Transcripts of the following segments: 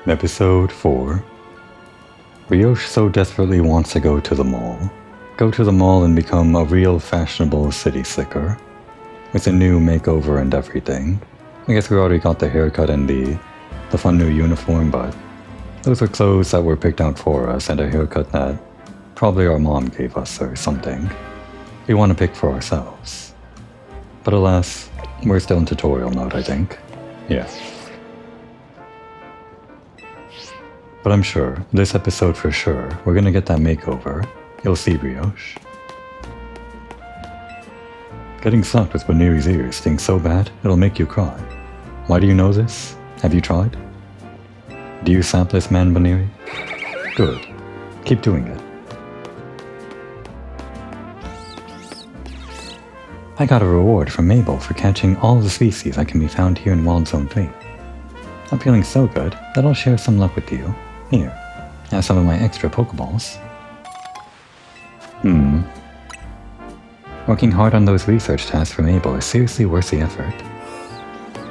Episode 4. Ryosh so desperately wants to go to the mall. Go to the mall and become a real fashionable city slicker. With a new makeover and everything. I guess we already got the haircut and the fun new uniform, but those are clothes that were picked out for us and a haircut that probably our mom gave us or something. We want to pick for ourselves. But alas, we're still in tutorial mode, I think. Yeah. But I'm sure, this episode for sure, we're gonna get that makeover. You'll see, Ryosh. Getting sucked with Baniri's ears stings so bad, it'll make you cry. Why do you know this? Have you tried? Do you sap this man, Baniri? Good. Keep doing it. I got a reward from Mabel for catching all the species that can be found here in Wild Zone 3. I'm feeling so good that I'll share some luck with you. Here, have some of my extra Pokeballs. Working hard on those research tasks for Mabel is seriously worth the effort.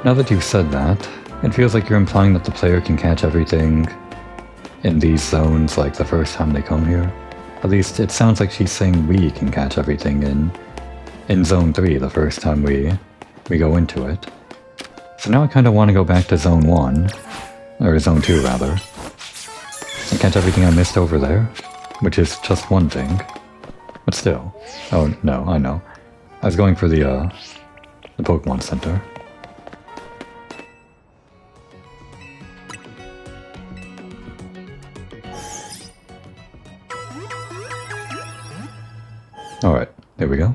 Now that you've said that, it feels like you're implying that the player can catch everything in these zones like the first time they come here. At least it sounds like she's saying we can catch everything in Zone 3 the first time we go into it. So now I kind of want to go back to Zone 1, or Zone 2 rather, and catch everything I missed over there, which is just one thing. But still. Oh, no, I know. I was going for the Pokemon Center. Alright, there we go.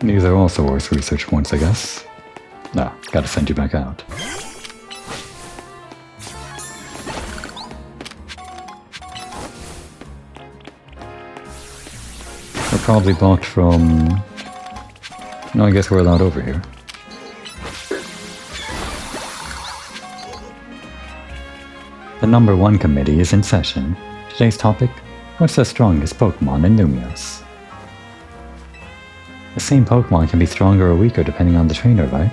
These are also worth research points, I guess. Nah, gotta send you back out. We're probably blocked from... No, I guess we're allowed over here. The number 1 committee is in session. Today's topic, what's the strongest Pokemon in Lumios? The same Pokemon can be stronger or weaker depending on the trainer, right?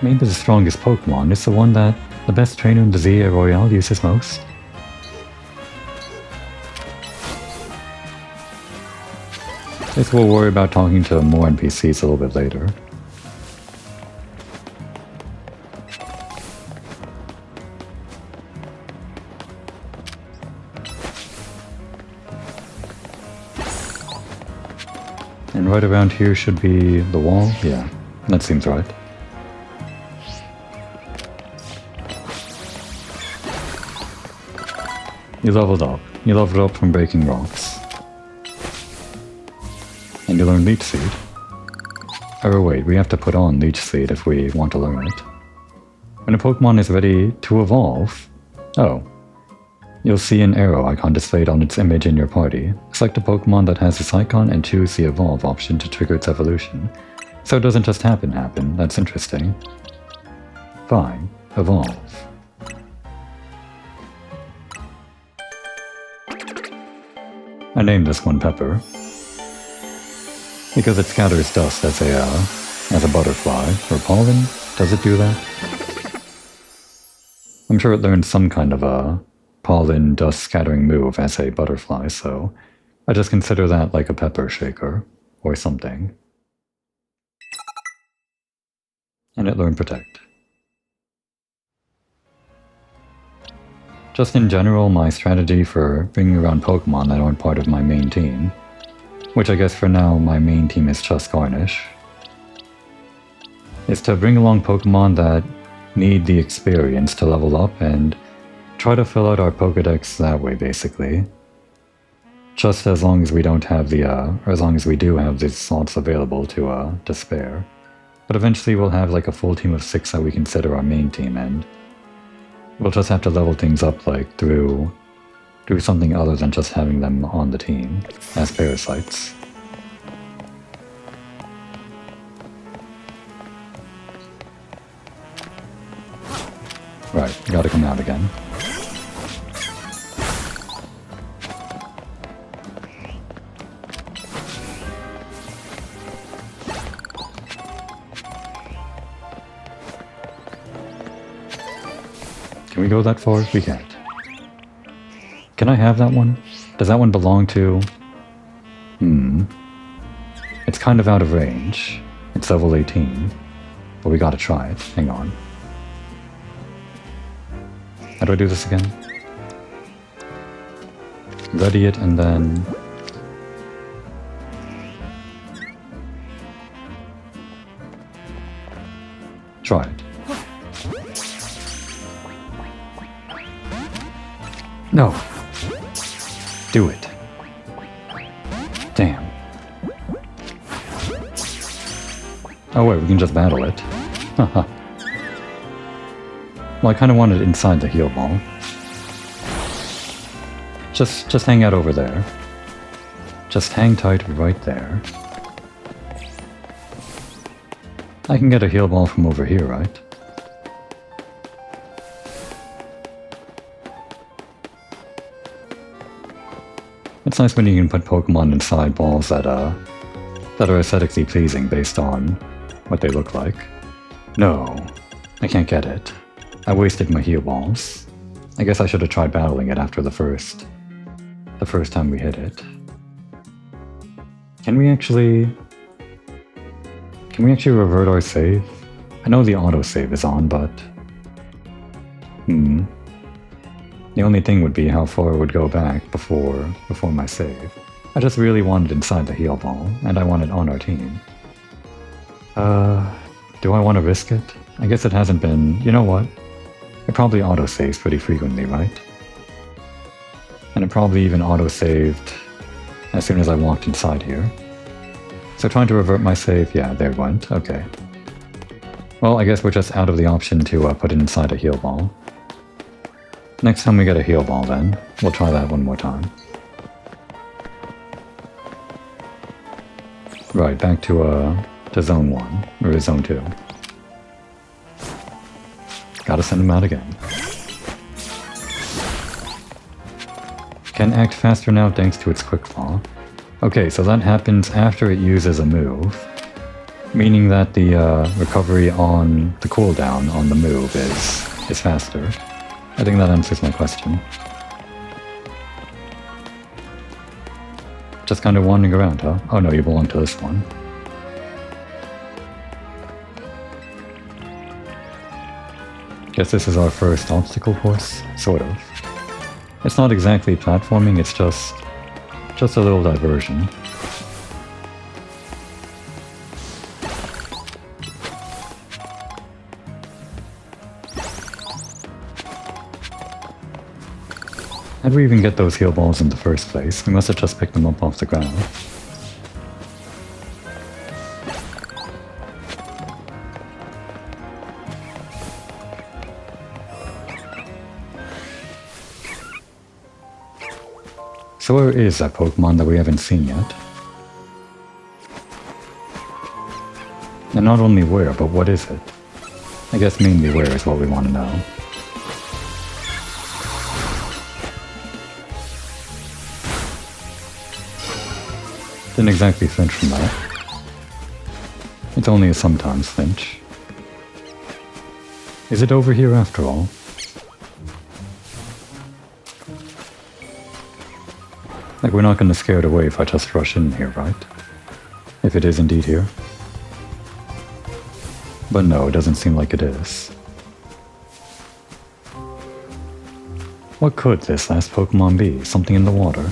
Maybe the strongest Pokemon is the one that the best trainer in the ZA Royale uses most? Guess we'll worry about talking to more NPCs a little bit later. And right around here should be the wall? Yeah, that seems right. You leveled up. You leveled up from breaking rocks. And you learned Leech Seed. Oh wait, we have to put on Leech Seed if we want to learn it. When a Pokemon is ready to evolve... Oh. You'll see an arrow icon displayed on its image in your party. Select a Pokemon that has this icon and choose the Evolve option to trigger its evolution. So it doesn't just happen, that's interesting. Fine, evolve. I named this one Pepper. Because it scatters dust as a butterfly, or pollen. Does it do that? I'm sure it learned some kind of a pollen dust scattering move as a butterfly, so I just consider that like a pepper shaker, or something. And it learned Protect. Just in general, my strategy for bringing around Pokemon that aren't part of my main team, which I guess for now my main team is just Garnish, is to bring along Pokemon that need the experience to level up and try to fill out our Pokédex that way, basically. Just as long as we don't have the, or as long as we do have these slots available to spare. But eventually we'll have like a full team of 6 that we consider our main team, and we'll just have to level things up like through something other than just having them on the team as parasites. Right, gotta come out again. Can we go that far? We can't. Can I have that one? Does that one belong to... It's kind of out of range. It's level 18. But we gotta try it. Hang on. How do I do this again? Ready it and then... try it. No! Do it. Damn. Oh wait, we can just battle it. Haha. Well, I kind of wanted it inside the heal ball. Just hang out over there. Just hang tight right there. I can get a heal ball from over here, right? It's nice when you can put Pokemon inside balls that are aesthetically pleasing based on what they look like. No, I can't get it. I wasted my heal balls. I guess I should have tried battling it after the first time we hit it. Can we actually revert our save? I know the autosave is on, but... The only thing would be how far it would go back before my save. I just really wanted inside the heal ball, and I want it on our team. Do I want to risk it? I guess it hasn't been... You know what? It probably autosaves pretty frequently, right? And it probably even autosaved as soon as I walked inside here. So trying to revert my save, yeah, there it went, okay. Well, I guess we're just out of the option to put it inside a heal ball. Next time we get a heal ball then, we'll try that one more time. Right, back to Zone 1, or Zone 2. Gotta send him out again. Can act faster now thanks to its quick claw. Okay, so that happens after it uses a move, meaning that the recovery on the cooldown on the move is faster. I think that answers my question. Just kind of wandering around, huh? Oh no, you belong to this one. Guess this is our first obstacle course? Sort of. It's not exactly platforming, it's just a little diversion. How do we even get those heal balls in the first place? We must have just picked them up off the ground. So where is that Pokemon that we haven't seen yet? And not only where, but what is it? I guess mainly where is what we want to know. Didn't exactly flinch from that. It's only a sometimes flinch. Is it over here after all? Like, we're not gonna scare it away if I just rush in here, right? If it is indeed here. But no, it doesn't seem like it is. What could this last Pokemon be? Something in the water?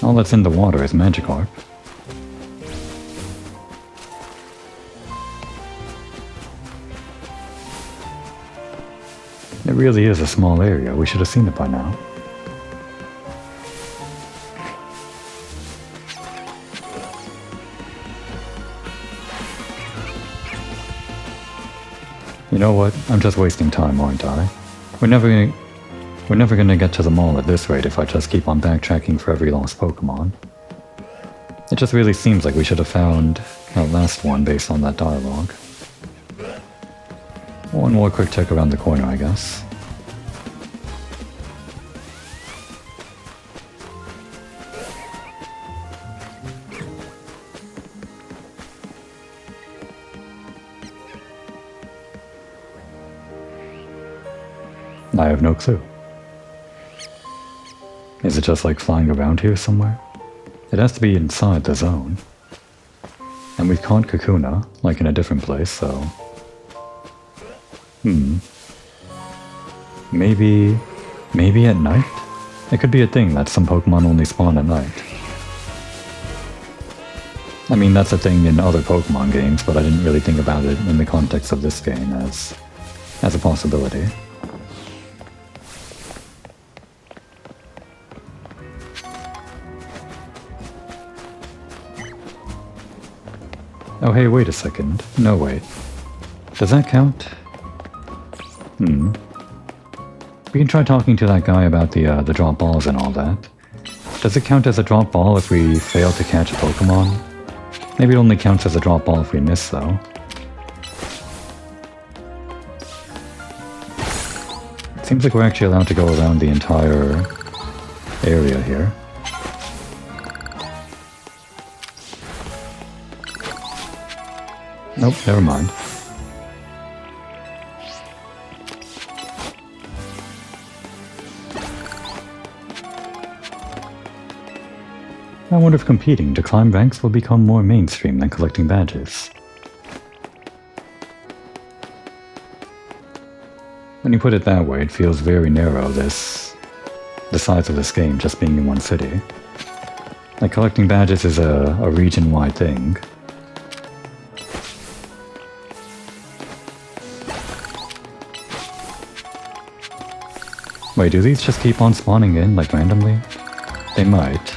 All that's in the water is Magikarp. It really is a small area. We should have seen it by now. You know what? I'm just wasting time, aren't I? We're never gonna get to the mall at this rate if I just keep on backtracking for every lost Pokemon. It just really seems like we should have found that last one based on that dialogue. One more quick check around the corner, I guess. I have no clue. Is it just like flying around here somewhere? It has to be inside the zone. And we've caught Kakuna, like in a different place, so... Maybe at night? It could be a thing that some Pokemon only spawn at night. I mean, that's a thing in other Pokemon games, but I didn't really think about it in the context of this game as a possibility. Oh hey, wait a second. No, wait. Does that count? We can try talking to that guy about the drop balls and all that. Does it count as a drop ball if we fail to catch a Pokemon? Maybe it only counts as a drop ball if we miss, though. It seems like we're actually allowed to go around the entire area here. Nope, never mind. I wonder if competing to climb ranks will become more mainstream than collecting badges. When you put it that way, it feels very narrow, the size of this game just being in one city. Like, collecting badges is a region-wide thing. Wait, do these just keep on spawning in, like, randomly? They might.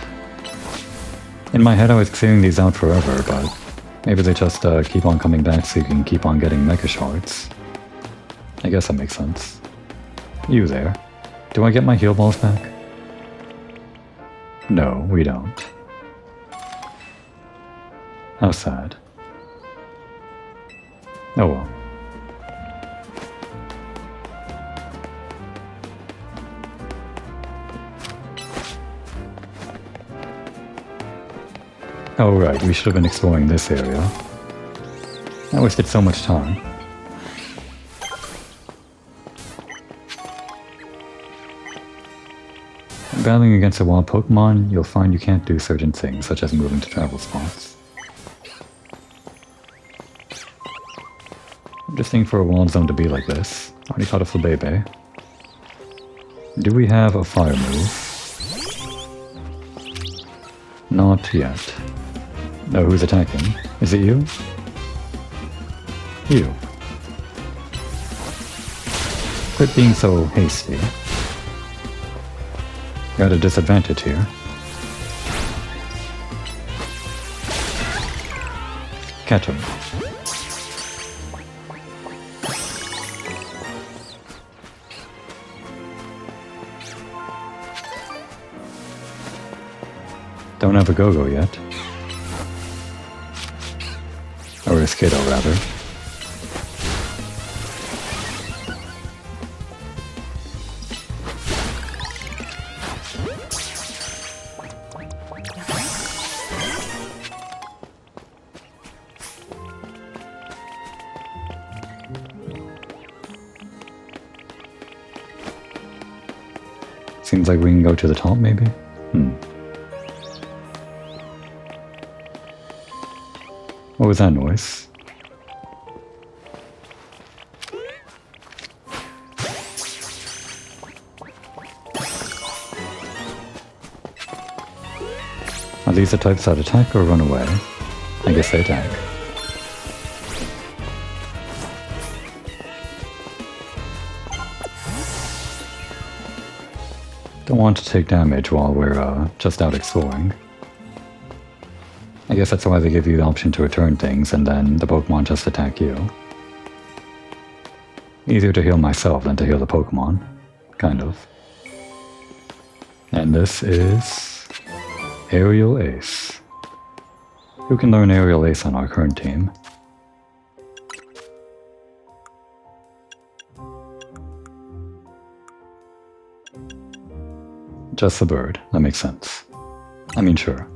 In my head I was clearing these out forever, but maybe they just keep on coming back so you can keep on getting Mega Shards. I guess that makes sense. You there. Do I get my heal balls back? No, we don't. How sad. Oh well. Oh right, we should have been exploring this area. I wasted so much time. When battling against a wild Pokemon, you'll find you can't do certain things, such as moving to travel spots. I'm just thinking for a wild zone to be like this. Already caught a Flabébé. Do we have a fire move? Not yet. No, who's attacking? Is it you? You. Quit being so hasty. You're at a disadvantage here. Catch him. Don't have a go-go yet. Or a Skittle, rather. Seems like we can go to the top, maybe? What was that noise? Are these the types that attack or run away? I guess they attack. Don't want to take damage while we're just out exploring. I guess that's why they give you the option to return things and then the Pokemon just attack you. Easier to heal myself than to heal the Pokemon. Kind of. And this is... Aerial Ace. Who can learn Aerial Ace on our current team? Just the bird. That makes sense. I mean, sure.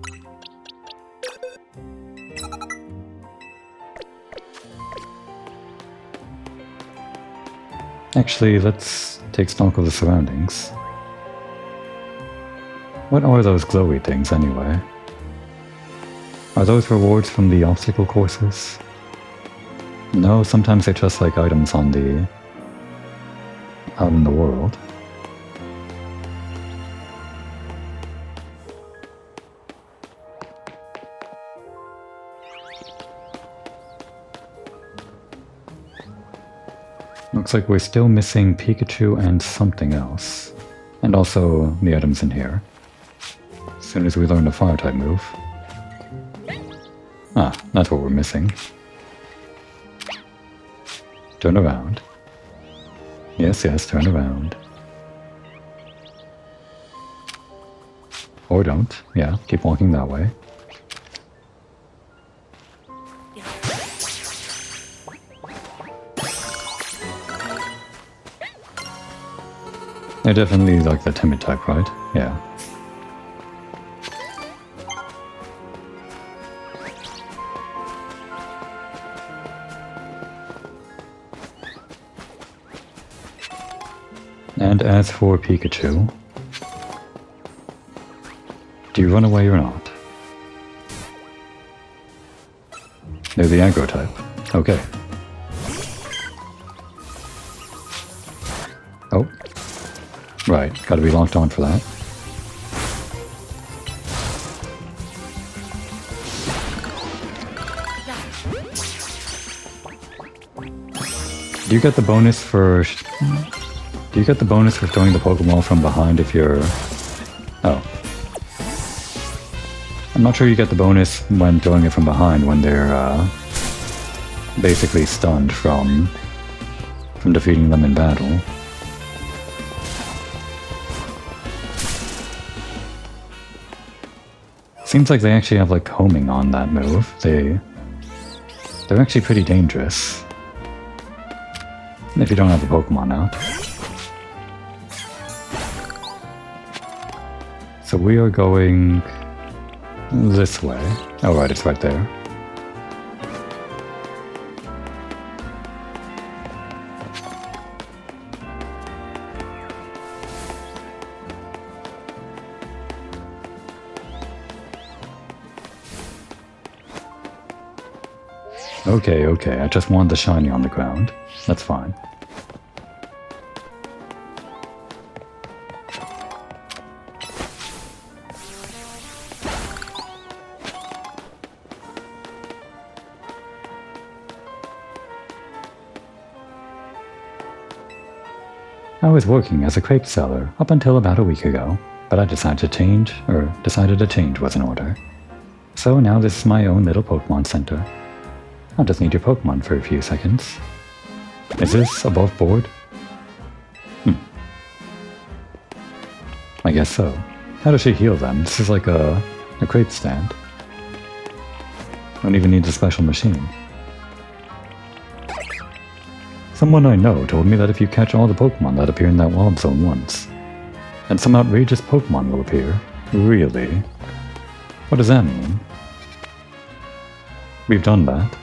Actually, let's take stock of the surroundings. What are those glowy things, anyway? Are those rewards from the obstacle courses? No, sometimes they're just like items on the... out in the world. Looks like we're still missing Pikachu and something else. And also the items in here. As soon as we learn the fire-type move. Ah, that's what we're missing. Turn around. Yes, yes, turn around. Or don't. Yeah, keep walking that way. They're definitely like the timid type, right? Yeah. And as for Pikachu, do you run away or not? They're the aggro type. Okay. Oh. Right, gotta be locked on for that. Do you get the bonus for... Do you get the bonus for throwing the Pokeball from behind if you're... Oh. I'm not sure you get the bonus when throwing it from behind when they're, basically stunned from defeating them in battle. Seems like they actually have like homing on that move. They're actually pretty dangerous. If you don't have the Pokemon out. So we are going this way. Oh right, it's right there. Okay, okay, I just want the shiny on the ground. That's fine. I was working as a crepe seller up until about a week ago, but I decided to change was in order. So now this is my own little Pokemon Center. I'll just need your Pokemon for a few seconds. Is this above board? I guess so. How does she heal them? This is like a crate stand. Don't even need a special machine. Someone I know told me that if you catch all the Pokemon that appear in that wild zone once, then some outrageous Pokemon will appear. Really? What does that mean? We've done that.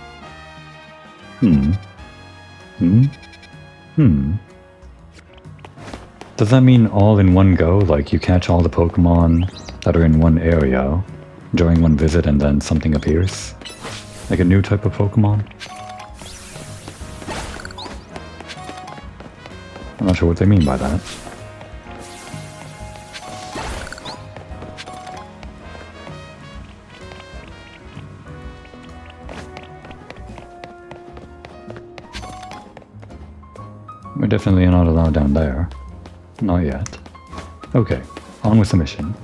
Does that mean all in one go? Like you catch all the Pokemon that are in one area during one visit and then something appears? Like a new type of Pokemon? I'm not sure what they mean by that. We're definitely not allowed down there. Not yet. Okay, on with the mission.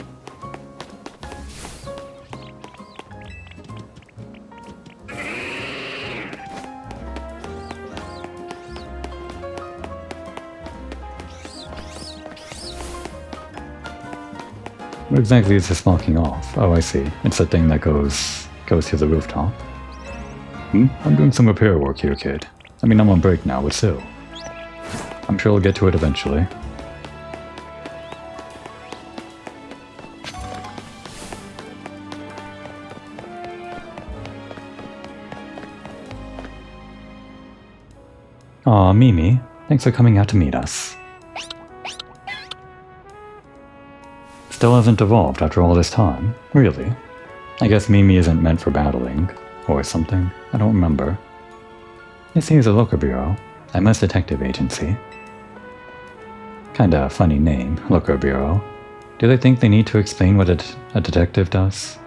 What exactly is this marking off? Oh, I see. It's that thing that goes to the rooftop. I'm doing some repair work here, kid. I mean, I'm on break now, but still. I'm sure I'll get to it eventually. Aw, Mimi. Thanks for coming out to meet us. Still hasn't evolved after all this time, really. I guess Mimi isn't meant for battling, or something, I don't remember. This here's a Looker Bureau, MS Detective Agency. Kinda funny name, Looker Bureau. Do they think they need to explain what a detective does?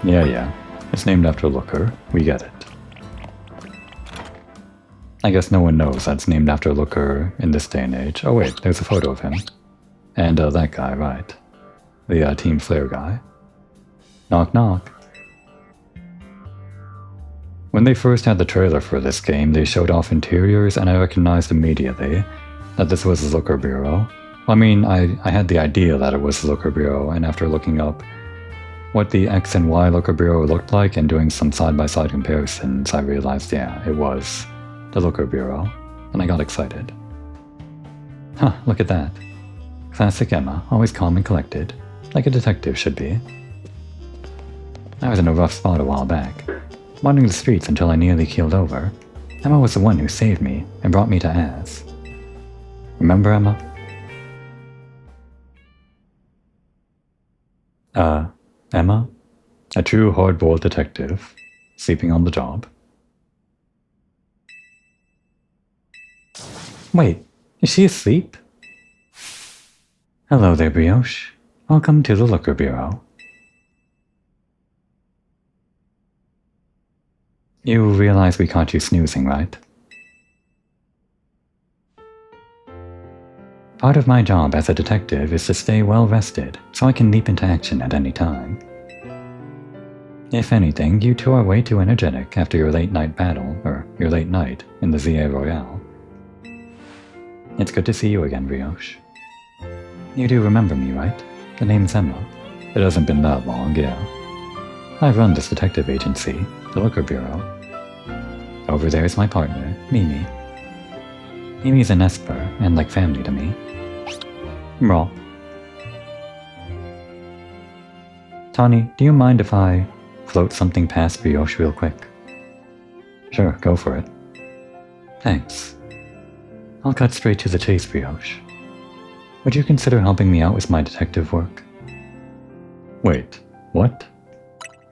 Yeah, it's named after Looker, we get it. I guess no one knows that's named after Looker in this day and age. Oh wait, there's a photo of him. And that guy, right. The Team Flare guy. Knock knock. When they first had the trailer for this game, they showed off interiors and I recognized immediately that this was the Looker Bureau. I mean, I had the idea that it was the Looker Bureau, and after looking up what the X and Y Looker Bureau looked like and doing some side-by-side comparisons, I realized, yeah, it was the Looker Bureau, and I got excited. Huh, look at that. Classic Emma, always calm and collected, like a detective should be. I was in a rough spot a while back, wandering the streets until I nearly keeled over. Emma was the one who saved me and brought me to Az. Remember, Emma? Emma? A true hard-boiled detective, sleeping on the job. Wait, is she asleep? Hello there, Brioche. Welcome to the Looker Bureau. You realize we caught you snoozing, right? Part of my job as a detective is to stay well rested, so I can leap into action at any time. If anything, you two are way too energetic after your late night battle, or your late night in the ZA Royale. It's good to see you again, Brioche. You do remember me, right? The name's Emma. It hasn't been that long, yeah. I run this detective agency, the Looker Bureau. Over there is my partner, Mimi. Mimi's an Esper, and like family to me. Raw. Tani, do you mind if I float something past Brioche real quick? Sure, go for it. Thanks. I'll cut straight to the chase, Brioche. Would you consider helping me out with my detective work? Wait, what?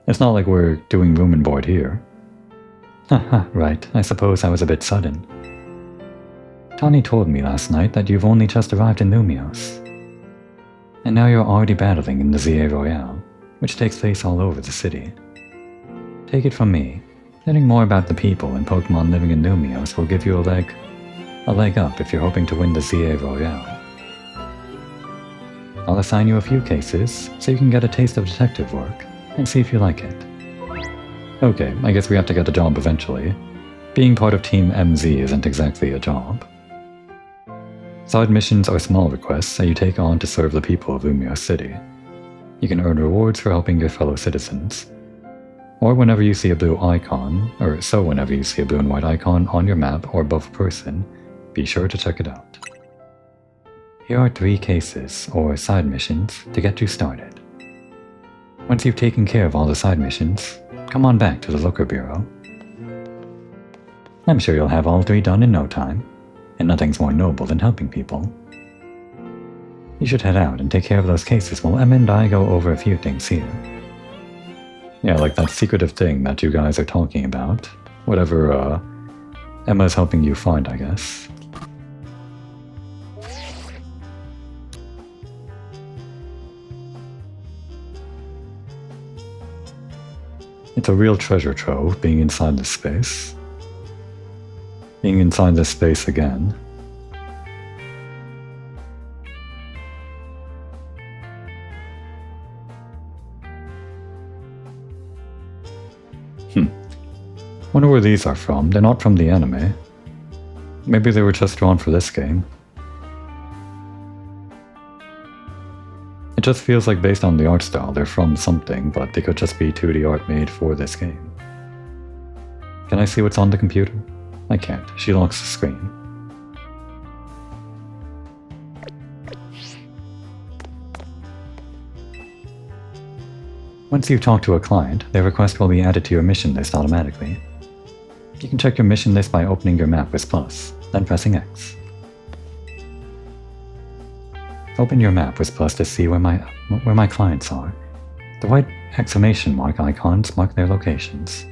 It's not like we're doing room and board here. Haha, right, I suppose I was a bit sudden. Tani told me last night that you've only just arrived in Lumios. And now you're already battling in the ZA Royale, which takes place all over the city. Take it from me, learning more about the people and Pokemon living in Lumios will give you a leg up if you're hoping to win the ZA Royale. I'll assign you a few cases, so you can get a taste of detective work, and see if you like it. Okay, I guess we have to get a job eventually. Being part of Team MZ isn't exactly a job. Side missions are small requests that you take on to serve the people of Lumios City. You can earn rewards for helping your fellow citizens. Or whenever you see a blue icon, whenever you see a blue and white icon on your map or above a person, be sure to check it out. Here are 3 cases, or side missions, to get you started. Once you've taken care of all the side missions, come on back to the Looker Bureau. I'm sure you'll have all 3 done in no time, and nothing's more noble than helping people. You should head out and take care of those cases while Emma and I go over a few things here. Yeah, like that secretive thing that you guys are talking about. Whatever, Emma's helping you find, I guess. It's a real treasure trove being inside this space. Being inside this space again. Wonder where these are from. They're not from the anime. Maybe they were just drawn for this game. It just feels like based on the art style, they're from something, but they could just be 2D art made for this game. Can I see what's on the computer? I can't. She locks the screen. Once you've talked to a client, their request will be added to your mission list automatically. You can check your mission list by opening your map with plus, then pressing X. Open your map with plus to see where my clients are. The white exclamation mark icons mark their locations.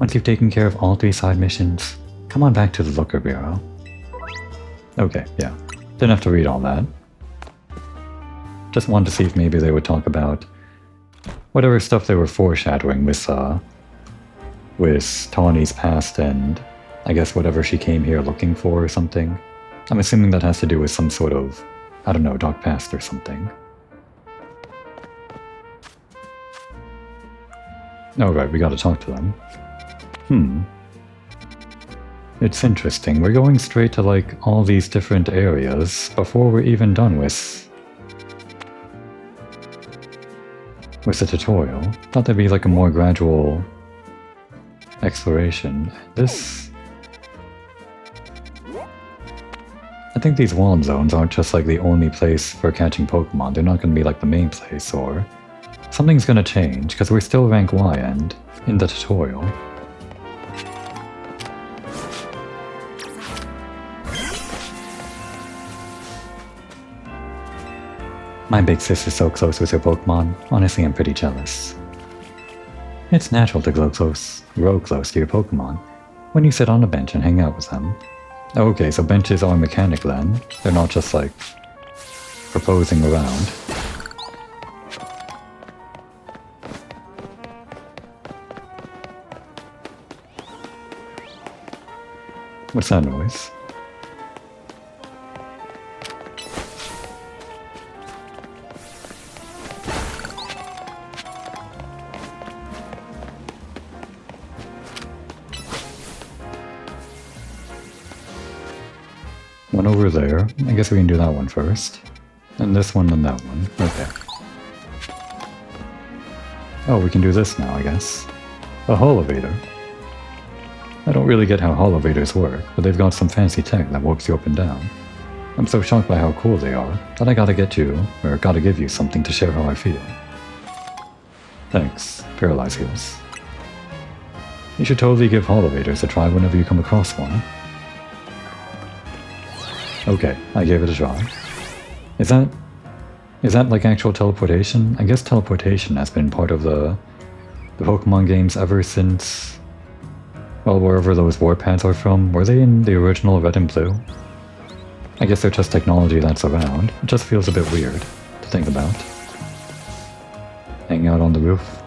Once you've taken care of all 3 side missions, come on back to the Looker Bureau. Okay, yeah. Didn't have to read all that. Just wanted to see if maybe they would talk about whatever stuff they were foreshadowing with Tawny's past and I guess whatever she came here looking for or something. I'm assuming that has to do with some sort of, I don't know, dark past or something. Oh right, we gotta talk to them. It's interesting, we're going straight to like all these different areas before we're even done with the tutorial. Thought there'd be like a more gradual exploration. I think these walled zones aren't just like the only place for catching Pokemon. They're not going to be like the main place, or something's going to change because we're still rank Y and in the tutorial. My big sister's so close with her Pokemon. Honestly, I'm pretty jealous. It's natural to grow close to your Pokemon when you sit on a bench and hang out with them. Okay, so benches are mechanic then. They're not just like proposing around. What's that noise? One over there. I guess we can do that one first. And this one and that one. Okay. Oh, we can do this now, I guess. A holovator. I don't really get how holovators work, but they've got some fancy tech that warps you up and down. I'm so shocked by how cool they are that I gotta give you something to share how I feel. Thanks, Paralyze Heals. You should totally give holovators a try whenever you come across one. Okay, I gave it a try. Is that like actual teleportation? I guess teleportation has been part of the Pokemon games ever since, well, wherever those warp pads are from. Were they in the original Red and Blue? I guess they're just technology that's around. It just feels a bit weird to think about. Hanging out on the roof.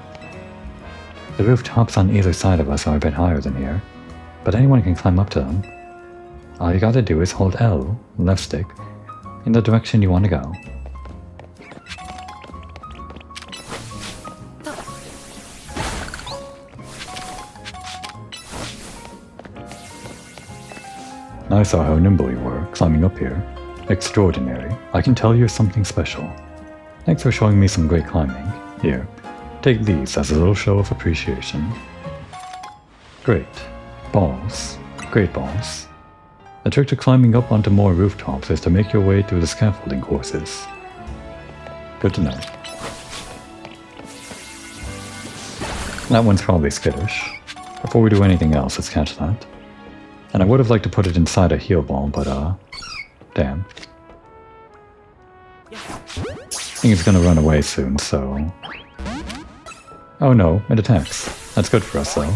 The rooftops on either side of us are a bit higher than here, but anyone can climb up to them. All you gotta do is hold L, left stick, in the direction you want to go. I saw how nimble you were, climbing up here. Extraordinary. I can tell you're something special. Thanks for showing me some great climbing. Here, take these as a little show of appreciation. Great. Balls. Great balls. The trick to climbing up onto more rooftops is to make your way through the scaffolding courses. Good to know. That one's probably skittish. Before we do anything else, let's catch that. And I would have liked to put it inside a heal ball, but damn. I think it's gonna run away soon, so... Oh no, it attacks. That's good for us though.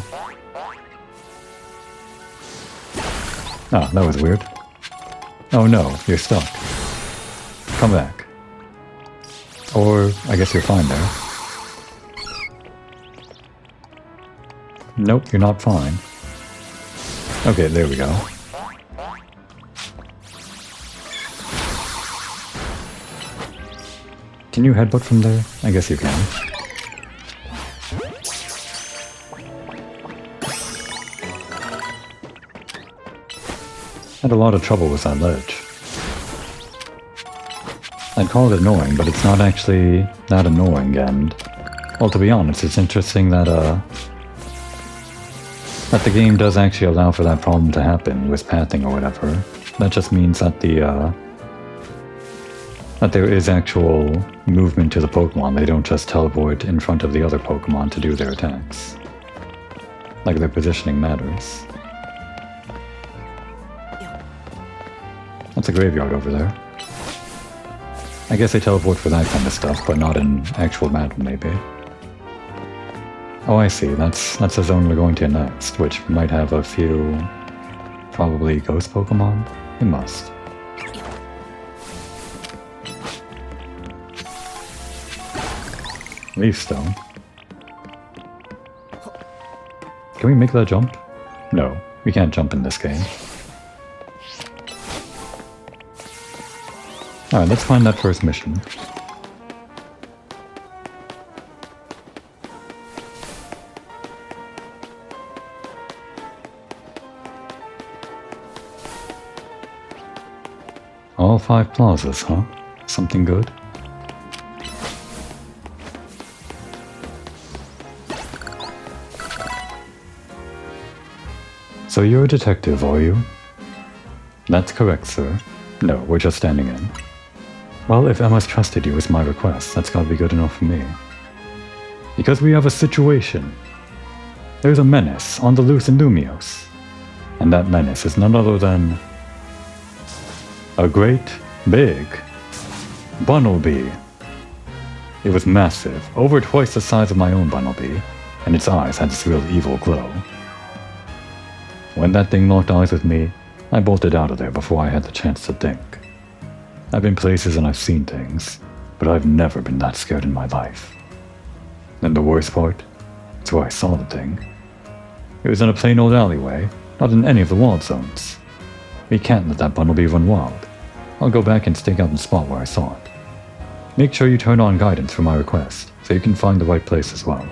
Ah, that was weird. Oh no, you're stuck. Come back. Or, I guess you're fine there. Nope, you're not fine. Okay, there we go. Can you headbutt from there? I guess you can. Had a lot of trouble with that ledge. I'd call it annoying, but it's not actually that annoying, and... well, to be honest, it's interesting that, that the game does actually allow for that problem to happen with pathing or whatever. That just means that that there is actual movement to the Pokemon. They don't just teleport in front of the other Pokemon to do their attacks. Like, their positioning matters. That's a graveyard over there. I guess they teleport for that kind of stuff, but not in actual Madden, maybe. Oh, I see. That's the zone we're going to next, which might have a few... probably ghost Pokemon? It must. Leaf Stone. Can we make that jump? No, we can't jump in this game. Alright, let's find that first mission. All 5 plazas, huh? Something good? So you're a detective, are you? That's correct, sir. No, we're just standing in. Well, if Emma's trusted you with my request, that's gotta be good enough for me. Because we have a situation. There's a menace on the loose in Lumios. And that menace is none other than... a great, big... Bunnelby. It was massive, over twice the size of my own Bunnelby, and its eyes had this real evil glow. When that thing locked eyes with me, I bolted out of there before I had the chance to think. I've been places and I've seen things, but I've never been that scared in my life. And the worst part, it's where I saw the thing. It was in a plain old alleyway, not in any of the wild zones. We can't let that Bunnelby run wild. I'll go back and stake out the spot where I saw it. Make sure you turn on guidance for my request, so you can find the right place as well.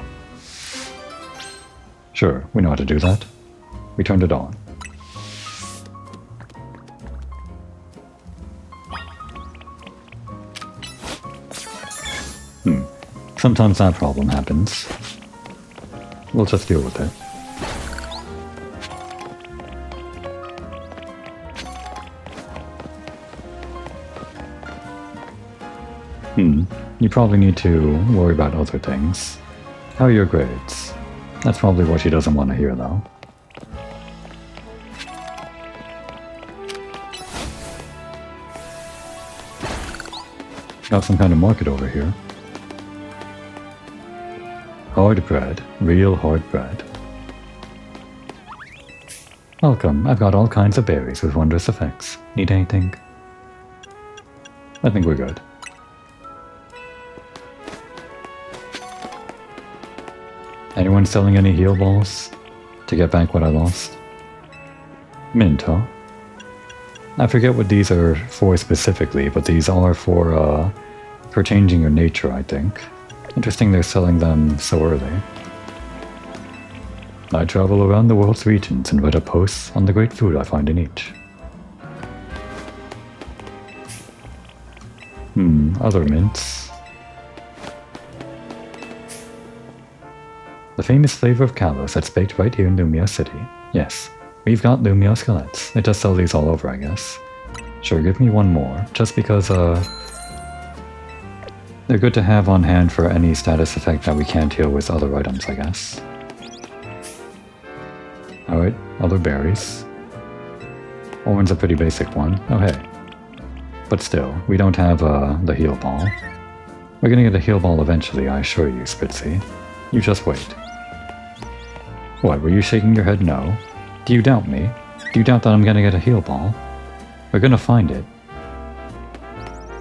Sure, we know how to do that. We turned it on. Sometimes that problem happens. We'll just deal with it. You probably need to worry about other things. How are your grades? That's probably what she doesn't want to hear, though. Got some kind of market over here. Hard bread. Real hard bread. Welcome. I've got all kinds of berries with wondrous effects. Need anything? I think we're good. Anyone selling any heal balls? To get back what I lost? Mint, huh? I forget what these are for specifically, but these are for changing your nature, I think. Interesting they're selling them so early. I travel around the world's regions and write up posts on the great food I find in each. Other mints. The famous flavor of Kalos that's baked right here in Lumia City. Yes, we've got Lumia Skelettes. They just sell these all over, I guess. Sure, give me one more, just because, they're good to have on hand for any status effect that we can't heal with other items, I guess. Alright, other berries. Orange's a pretty basic one. Oh hey. But still, we don't have, the heal ball. We're gonna get a heal ball eventually, I assure you, Spitzy. You just wait. What, were you shaking your head no? Do you doubt me? Do you doubt that I'm gonna get a heal ball? We're gonna find it.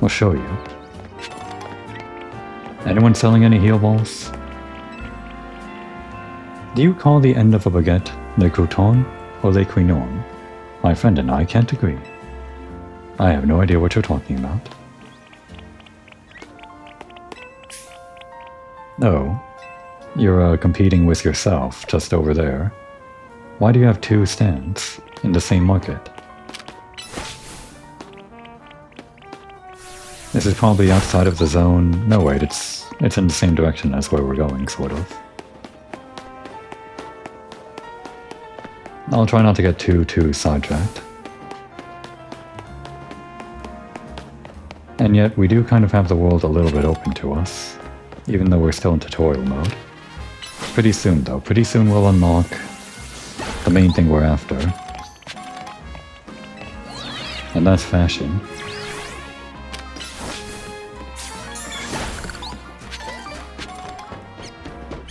We'll show you. Anyone selling any heal balls? Do you call the end of a baguette le crouton or le quinoon? My friend and I can't agree. I have no idea what you're talking about. Oh, you're competing with yourself just over there. Why do you have 2 stands in the same market? This is probably outside of the zone. No, wait, it's in the same direction as where we're going, sort of. I'll try not to get too sidetracked. And yet, we do kind of have the world a little bit open to us, even though we're still in tutorial mode. Pretty soon, though. Pretty soon we'll unlock the main thing we're after. And that's fashion.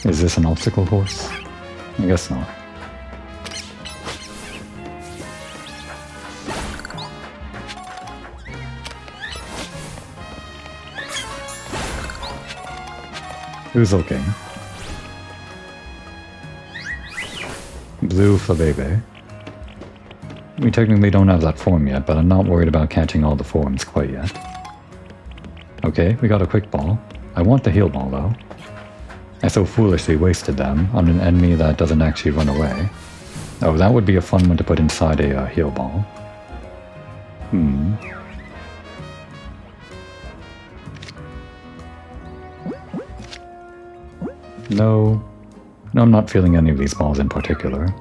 Is this an obstacle course? I guess not. Who's looking? Blue for baby. We technically don't have that form yet, but I'm not worried about catching all the forms quite yet. Okay, we got a quick ball. I want the heal ball though. I so foolishly wasted them on an enemy that doesn't actually run away. Oh, that would be a fun one to put inside a heal ball. No, I'm not feeling any of these balls in particular.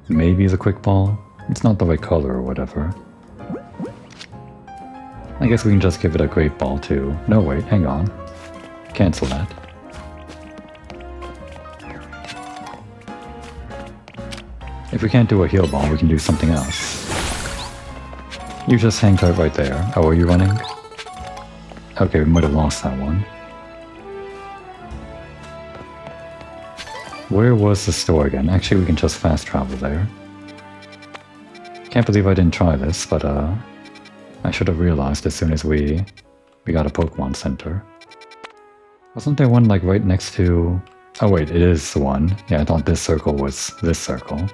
Maybe the quick ball? It's not the right color or whatever. I guess we can just give it a great ball too. No, wait, hang on. Cancel that. If we can't do a heal ball, we can do something else. You just hang tight right there. Oh, are you running? Okay, we might have lost that one. Where was the store again? Actually, we can just fast travel there. Can't believe I didn't try this, but I should have realized as soon as we got a Pokemon Center. Wasn't there one like right next to... Oh wait, it is the one. Yeah, I thought this circle was this circle.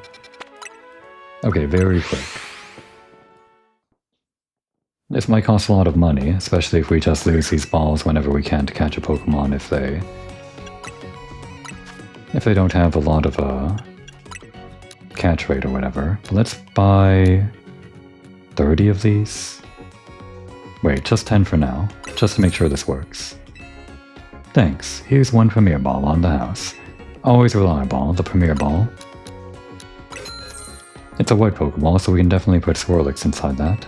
Okay, very quick. This might cost a lot of money, especially if we just lose these balls whenever we can't catch a Pokemon if they don't have a lot of catch rate or whatever. But let's buy 30 of these. Wait, just 10 for now, just to make sure this works. Thanks, here's one Premier Ball on the house. Always reliable, the Premier Ball. It's a white Pokeball, so we can definitely put Swirlix inside that.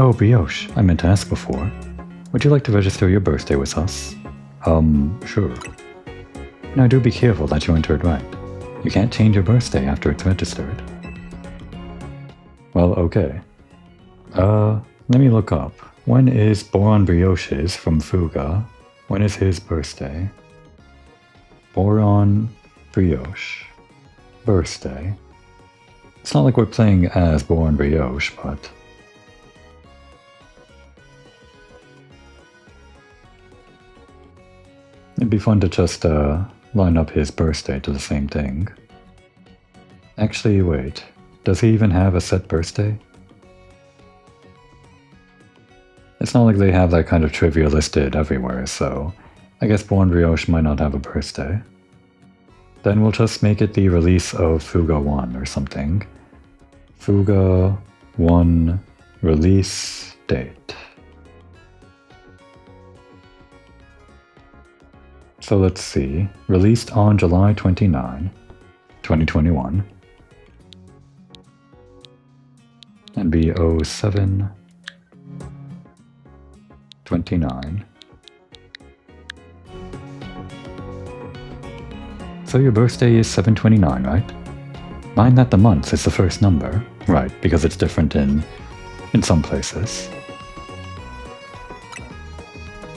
Oh, Brioche, I meant to ask before. Would you like to register your birthday with us? Sure. Now do be careful that you enter it right. You can't change your birthday after it's registered. Well, okay. Let me look up. When is Boron Brioche's from Fuga? When is his birthday? Boron Brioche. Birthday. It's not like we're playing as Boron Brioche, but... it'd be fun to just line up his birthday to the same thing. Actually, wait. Does he even have a set birthday? It's not like they have that kind of trivia listed everywhere, so I guess Boron Brioche might not have a birthday. Then we'll just make it the release of Fuga 1 or something. Fuga 1 release date. So let's see. Released on July 29, 2021. And be 07 29. So your birthday is 7/29, right? Mind that the month is the first number. Right, because it's different in some places.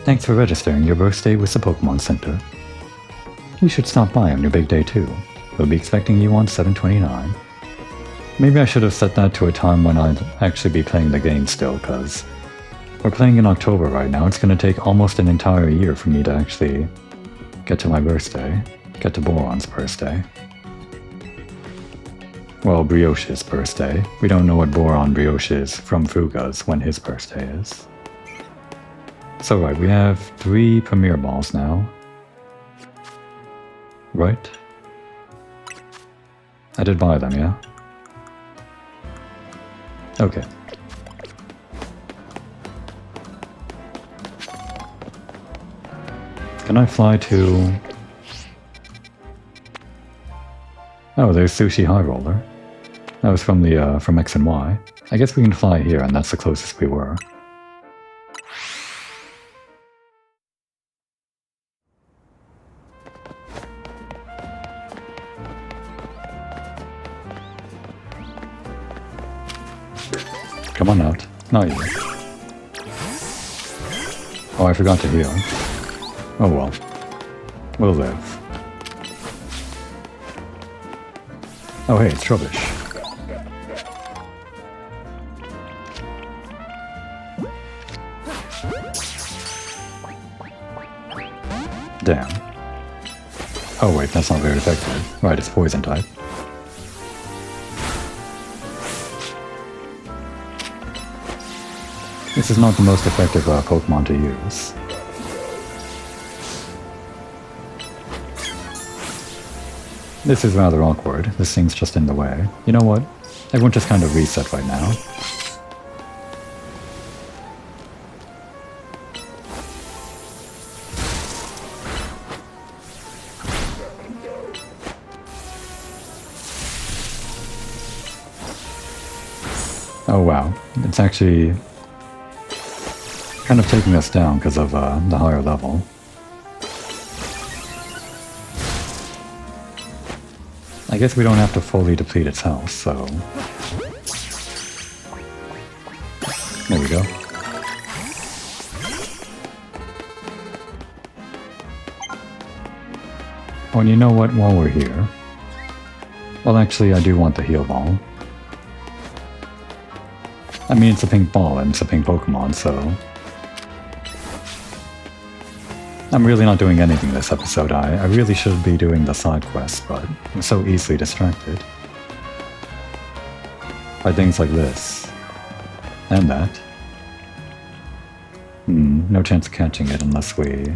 Thanks for registering your birthday with the Pokemon Center. You should stop by on your big day too. We'll be expecting you on 7/29. Maybe I should have set that to a time when I'd actually be playing the game still, because we're playing in October right now. It's going to take almost an entire year for me to actually get to my birthday. Get to Boron's birthday. Well, Brioche's birthday. We don't know what Boron Brioche is from Fuga's when his birthday is. So right, we have 3 Premier Balls now. Right? I did buy them, yeah? Okay. Can I fly to... Oh, there's Sushi High Roller. That was from the from X and Y. I guess we can fly here, and that's the closest we were. come on out. Not you. Oh, I forgot to heal. Oh well. We'll live. Oh hey, it's rubbish. Damn. Oh wait, that's not very effective. Right, it's poison type. This is not the most effective Pokemon to use. This is rather awkward. This thing's just in the way. You know what? Everyone just kind of reset right now. Oh wow. It's actually kind of taking us down because of the higher level. I guess we don't have to fully deplete its health, so... There we go. Oh, and you know what? While we're here... Well, actually, I do want the heal ball. I mean, it's a pink ball and it's a pink Pokemon, so... I'm really not doing anything this episode. I really should be doing the side quests, but I'm so easily distracted by things like this. And that. No chance of catching it unless we...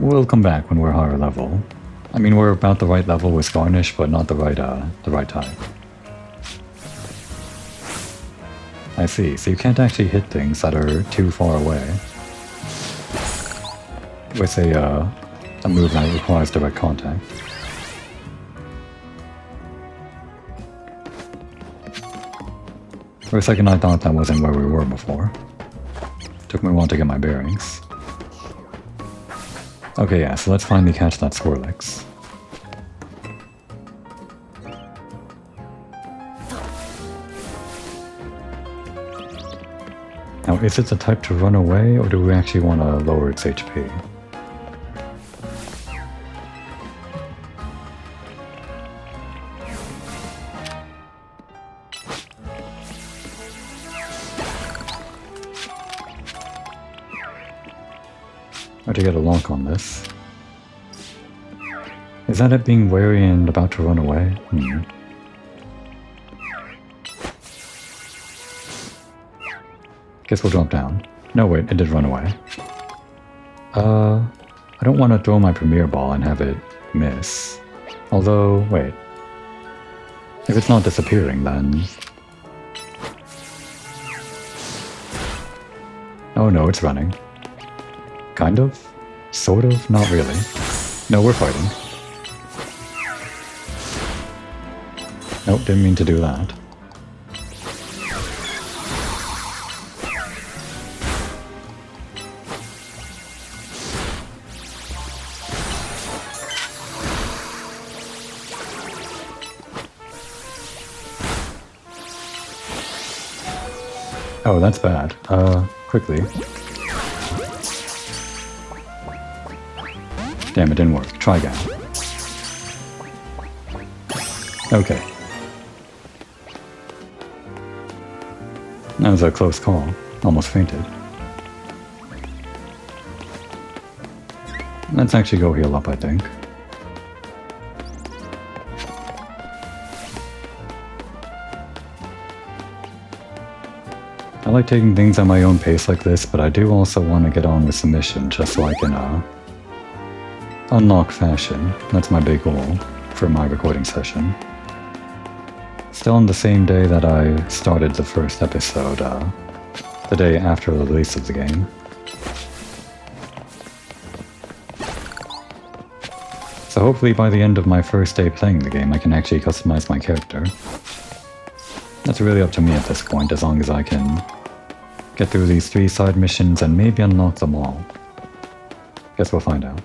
We'll come back when we're higher level. I mean, we're about the right level with Garnish, but not the right type. I see, so you can't actually hit things that are too far away. With a move that requires direct contact. For a second I thought that wasn't where we were before. Took me a while to get my bearings. Okay, yeah, so let's finally catch that Swirlix. Now, is it the type to run away, or do we actually want to lower its HP? Or to get a lock on this. Is that it being wary and about to run away? Guess we'll drop down. No wait, it did run away. I don't want to throw my Premier Ball and have it miss. Although, wait. If it's not disappearing, then... Oh no, it's running. Kind of? Sort of? Not really. No, we're fighting. Nope, didn't mean to do that. Oh, that's bad. Quickly. Damn, it didn't work. Try again. Okay. That was a close call. Almost fainted. Let's actually go heal up, I think. I like taking things at my own pace like this, but I do also want to get on with some mission just so I can, unlock fashion. That's my big goal for my recording session. Still on the same day that I started the first episode, the day after the release of the game. So hopefully by the end of my first day playing the game I can actually customize my character. That's really up to me at this point, as long as I can get through these 3 side missions and maybe unlock them all. Guess we'll find out.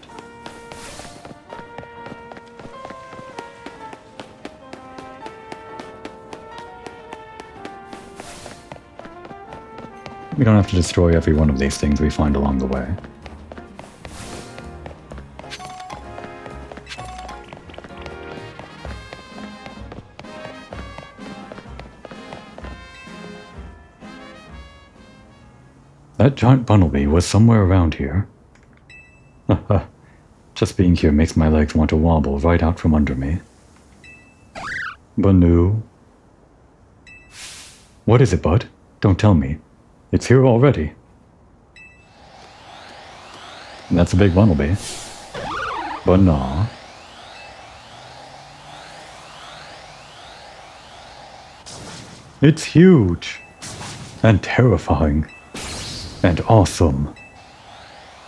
We don't have to destroy every one of these things we find along the way. That giant bumblebee was somewhere around here. Haha. Just being here makes my legs want to wobble right out from under me. Banu. What is it, bud? Don't tell me. It's here already. That's a big bumblebee. But nah. It's huge! And terrifying. And awesome.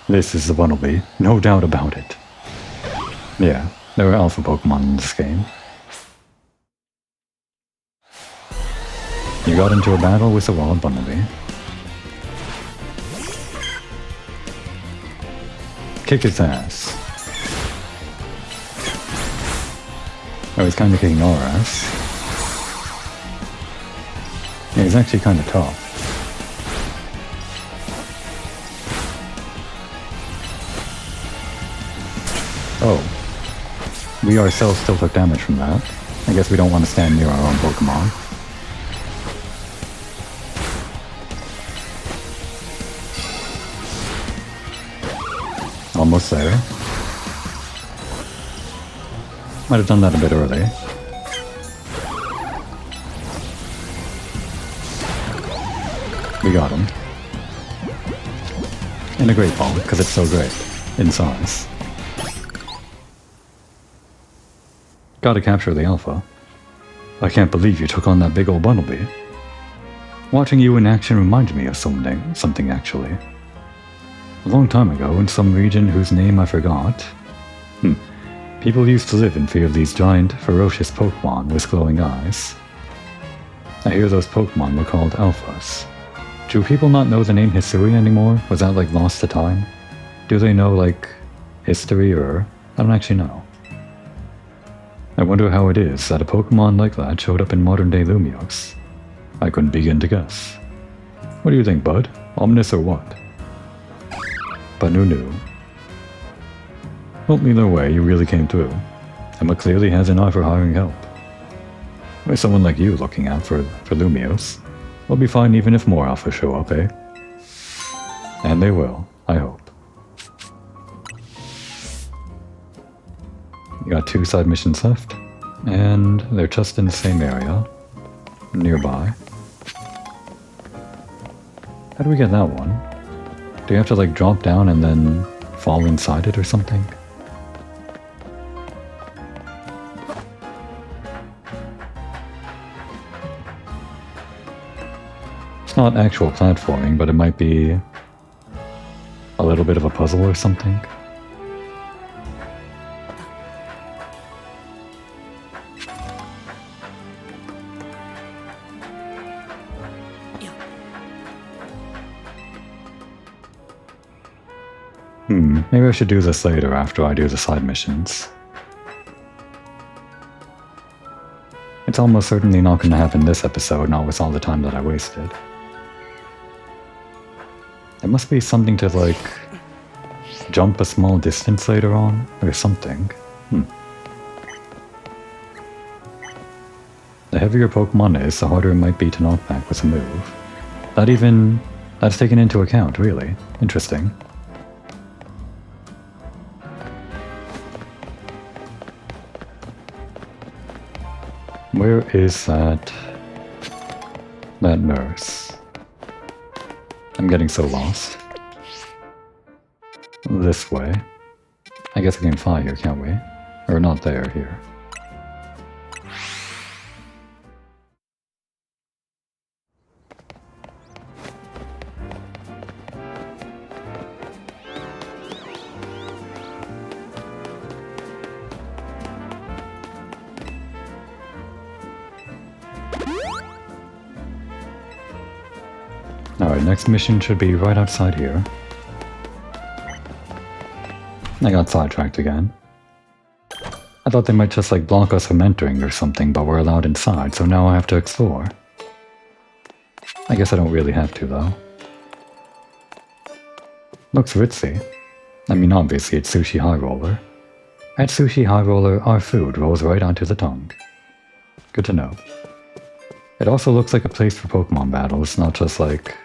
This is the bumblebee, no doubt about it. Yeah, there are alpha Pokemon in this game. You got into a battle with a wild bumblebee. Kick its ass. Oh, he's kinda kicking our ass. Yeah, he's actually kinda tough. Oh. We ourselves still took damage from that. I guess we don't want to stand near our own Pokemon. Almost there. Might have done that a bit early. We got him. In a great ball, because it's so great. In size. Gotta capture the alpha. I can't believe you took on that big old bumblebee. Watching you in action reminds me of something actually. A long time ago, in some region whose name I forgot, people used to live in fear of these giant, ferocious Pokemon with glowing eyes. I hear those Pokemon were called alphas. Do people not know the name Hisui anymore? Was that like lost to time? Do they know like history or... I don't actually know. I wonder how it is that a Pokemon like that showed up in modern-day Lumiose. I couldn't begin to guess. What do you think, bud? Ominous or what? Banu knew. Well, either way, you really came through. Emma clearly has an eye for hiring help. With someone like you looking out for Lumiose, we'll be fine even if more alphas show up, eh? And they will, I hope. You got 2 side missions left, and they're just in the same area, nearby. How do we get that one? Do you have to like drop down and then fall inside it or something? It's not actual platforming, but it might be a little bit of a puzzle or something. Maybe I should do this later after I do the side missions. It's almost certainly not going to happen this episode, not with all the time that I wasted. There must be something to, like, jump a small distance later on, or something. The heavier Pokemon is, the harder it might be to knock back with a move. That's taken into account, really. Interesting. Where is that nurse? I'm getting so lost. This way. I guess we can fly here, can't we? Or not there, here. Alright, next mission should be right outside here. I got sidetracked again. I thought they might just like block us from entering or something, but we're allowed inside, so now I have to explore. I guess I don't really have to though. Looks ritzy. I mean, obviously it's sushi high roller. At sushi high roller, our food rolls right onto the tongue. Good to know. It also looks like a place for Pokemon battles, not just like...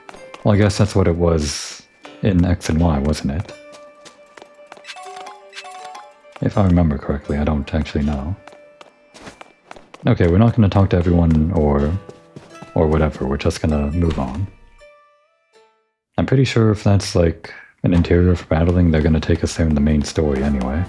Well, I guess that's what it was in X and Y, wasn't it? If I remember correctly, I don't actually know. Okay, we're not going to talk to everyone or whatever, we're just going to move on. I'm pretty sure if that's like an interior for battling, they're going to take us there in the main story anyway.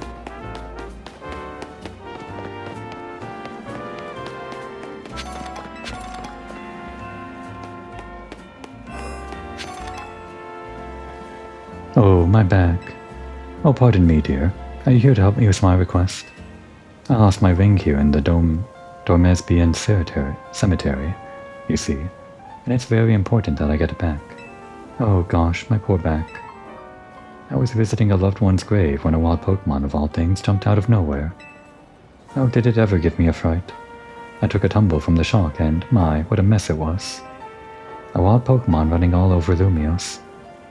Oh, my back. Oh, pardon me, dear. Are you here to help me with my request? I lost my ring here in the Dormesbian cemetery, you see, and it's very important that I get it back. Oh gosh, my poor back. I was visiting a loved one's grave when a wild Pokemon of all things jumped out of nowhere. Oh, did it ever give me a fright. I took a tumble from the shock and, my, what a mess it was. A wild Pokemon running all over Lumios.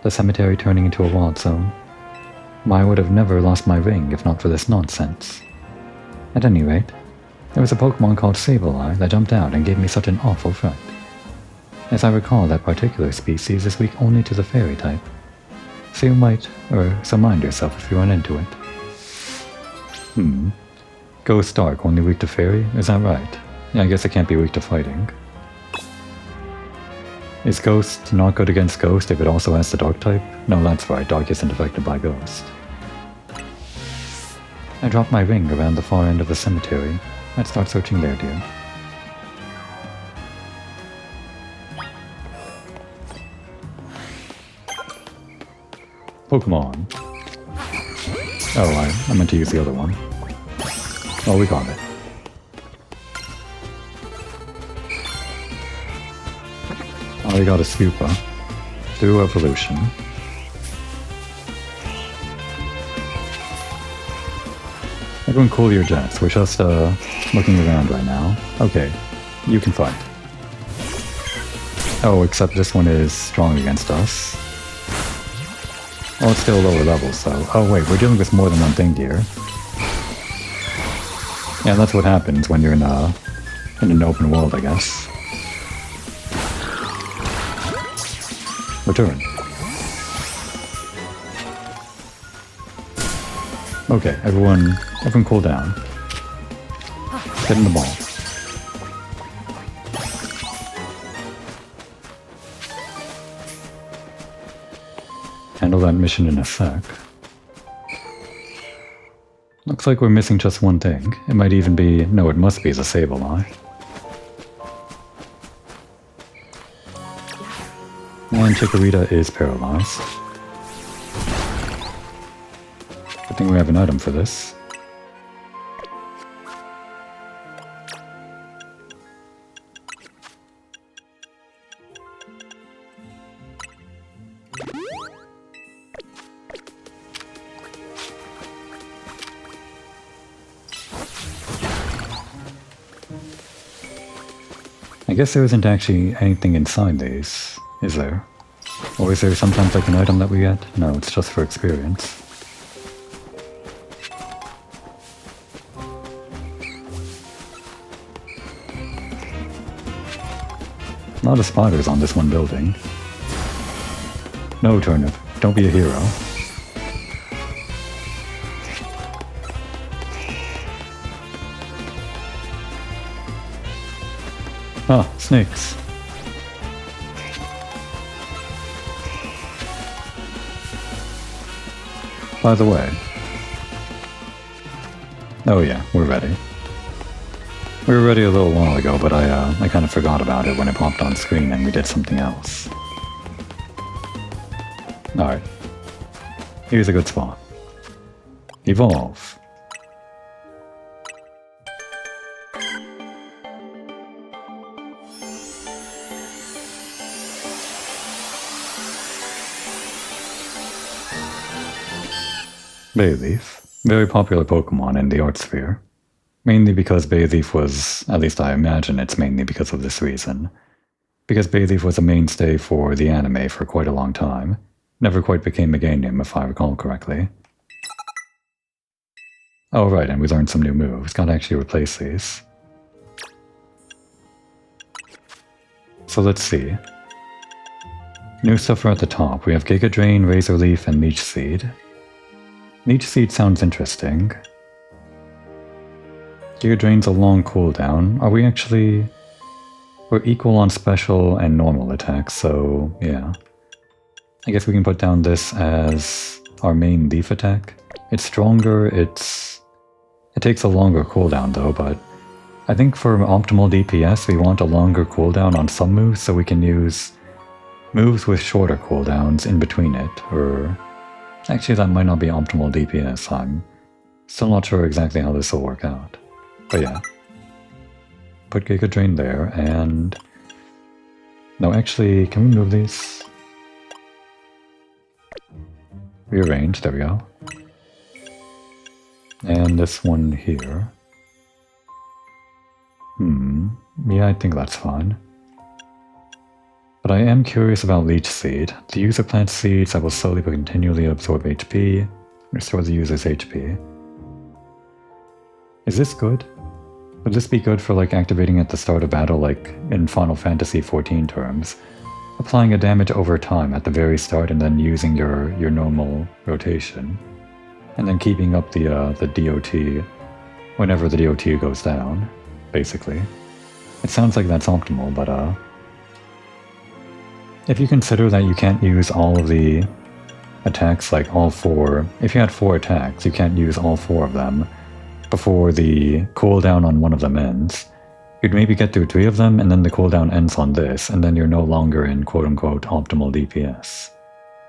The cemetery turning into a wild zone. I would have never lost my ring if not for this nonsense. At any rate, there was a Pokemon called Sableye that jumped out and gave me such an awful fright. As I recall, that particular species is weak only to the fairy type. So you might, so mind yourself if you run into it. Ghost Dark only weak to fairy? Is that right? Yeah, I guess it can't be weak to fighting. Is Ghost not good against Ghost if it also has the Dark type? No, that's right, Dark isn't affected by Ghost. I dropped my ring around the far end of the cemetery. Let's start searching there, dear. Pokemon. Oh, I meant to use the other one. Oh, we got it. Oh, we got a Scupa. Do evolution. Everyone cool your jets. We're just looking around right now. Okay, you can fight. Oh, except this one is strong against us. Oh, it's still lower levels though. Oh wait, we're dealing with more than one thing here. Yeah, that's what happens when you're in an open world, I guess. Return. Okay, everyone cool down. Get in the ball. Handle that mission in a sec. Looks like we're missing just one thing. It might even be... No, it must be the Sableye. And Chikorita is paralyzed. Good thing we have an item for this. I guess there isn't actually anything inside these, is there? Or is there sometimes like an item that we get? No, it's just for experience. A lot of spiders on this one building. No, Turnip, don't be a hero. Ah, snakes. By the way... Oh yeah, we're ready. We were ready a little while ago, but I kind of forgot about it when it popped on screen and we did something else. Alright. Here's a good spot. Evolve. Bayleaf. Very popular Pokemon in the art sphere. Mainly because Bayleaf was, at least I imagine it's mainly because of this reason. Because Bayleaf was a mainstay for the anime for quite a long time. Never quite became a game name if I recall correctly. Oh right, and we learned some new moves. Gotta actually replace these. So let's see. New stuff are at the top. We have Giga Drain, Razor Leaf, and Leech Seed. Leech Seed sounds interesting. Giga Drain's a long cooldown. Are we actually... We're equal on special and normal attacks, so yeah. I guess we can put down this as our main leaf attack. It's stronger, it takes a longer cooldown though, but I think for optimal DPS we want a longer cooldown on some moves so we can use moves with shorter cooldowns in between it, or... Actually that might not be optimal DPS, I'm still not sure exactly how this will work out. But yeah. Put Giga Drain there, and... No, actually, can we move these? Rearrange, there we go. And this one here. Yeah, I think that's fine. But I am curious about Leech Seed. The user plants seeds that will slowly but continually absorb HP, restore the user's HP. Is this good? Would this be good for like activating at the start of battle like in Final Fantasy XIV terms? Applying a damage over time at the very start and then using your normal rotation. And then keeping up the DOT whenever the DOT goes down, basically. It sounds like that's optimal, but if you consider that you can't use all of the attacks, like all four... If you had 4 attacks, you can't use all 4 of them before the cooldown on one of them ends. You'd maybe get through 3 of them, and then the cooldown ends on this, and then you're no longer in quote-unquote optimal DPS.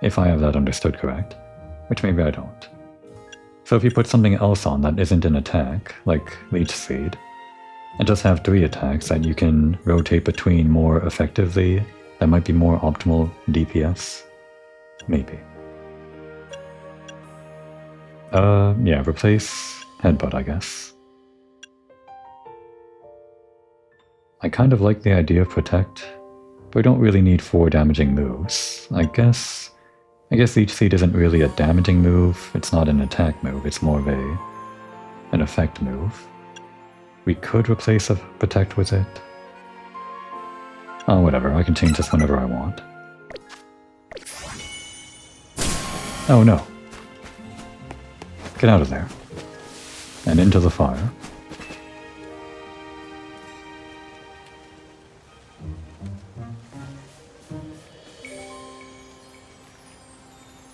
If I have that understood correct. Which maybe I don't. So if you put something else on that isn't an attack, like Leech Seed, and just have 3 attacks that you can rotate between more effectively, that might be more optimal DPS? Maybe. Yeah, replace Headbutt, I guess. I kind of like the idea of Protect, but we don't really need 4 damaging moves. I guess Leech Seed isn't really a damaging move, it's not an attack move, it's more of an effect move. We could replace a Protect with it. Oh, whatever, I can change this whenever I want. Oh no. Get out of there. And into the fire.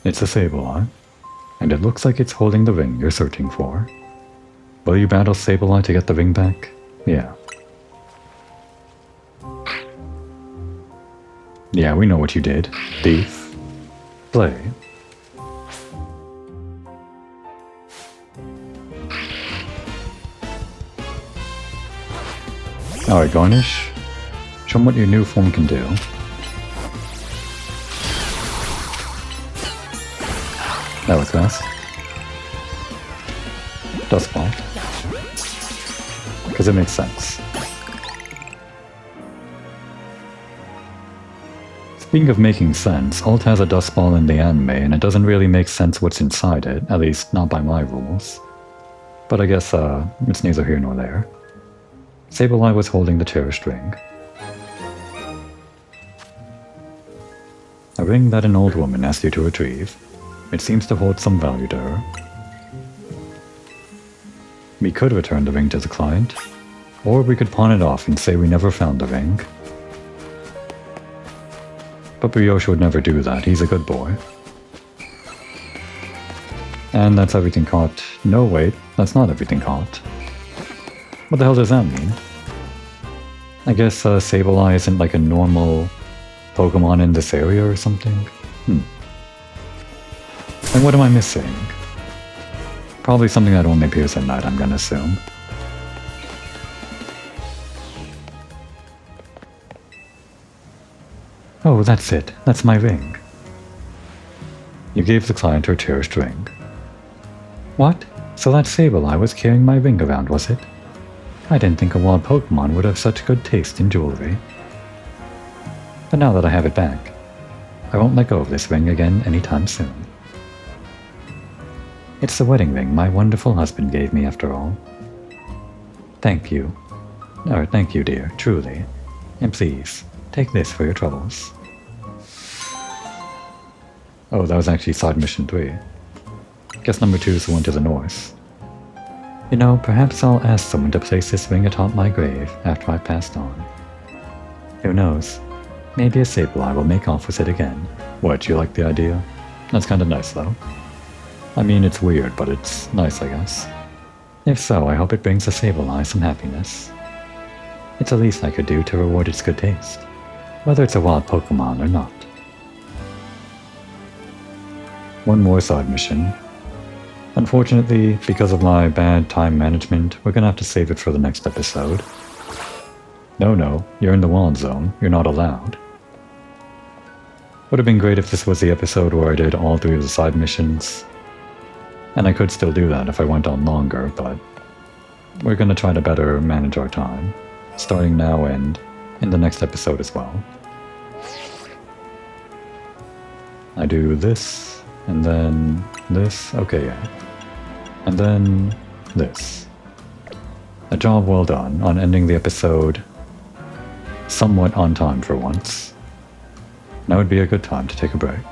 It's a Sableye, and it looks like it's holding the ring you're searching for. Will you battle Sableye to get the ring back? Yeah. Yeah, we know what you did, thief. Play. Alright, Garnish. Show them what your new form can do. That was fast. Dust Ball. Because it makes sense. Speaking of making sense, Ult has a Dust Ball in the anime, and it doesn't really make sense what's inside it, at least not by my rules. But I guess, it's neither here nor there. Sableye was holding the cherished ring. A ring that an old woman asked you to retrieve. It seems to hold some value to her. We could return the ring to the client, or we could pawn it off and say we never found the ring. But Brioche would never do that, he's a good boy. And that's everything caught. No, wait, that's not everything caught. What the hell does that mean? I guess Sableye isn't like a normal Pokemon in this area or something? And what am I missing? Probably something that only appears at night, I'm gonna assume. Oh, that's it. That's my ring. You gave the client her cherished ring. What? So that Sableye was carrying my ring around, was it? I didn't think a wild Pokemon would have such good taste in jewelry. But now that I have it back, I won't let go of this ring again anytime soon. It's the wedding ring my wonderful husband gave me after all. Thank you. Thank you, dear, truly. And please, take this for your troubles. Oh, that was actually side mission 3. Guess number 2 is the one to the north. You know, perhaps I'll ask someone to place this ring atop my grave after I've passed on. Who knows? Maybe a Sableye will make off with it again. What, you like the idea? That's kinda nice though. I mean, it's weird, but it's nice, I guess. If so, I hope it brings a Sableye some happiness. It's the least I could do to reward its good taste, whether it's a wild Pokémon or not. One more side mission. Unfortunately, because of my bad time management, we're gonna have to save it for the next episode. No, you're in the wand zone. You're not allowed. Would have been great if this was the episode where I did all 3 of the side missions. And I could still do that if I went on longer, but we're gonna try to better manage our time, starting now and in the next episode as well. I do this, and then this, okay, yeah. And then this. A job well done on ending the episode somewhat on time for once. Now would be a good time to take a break.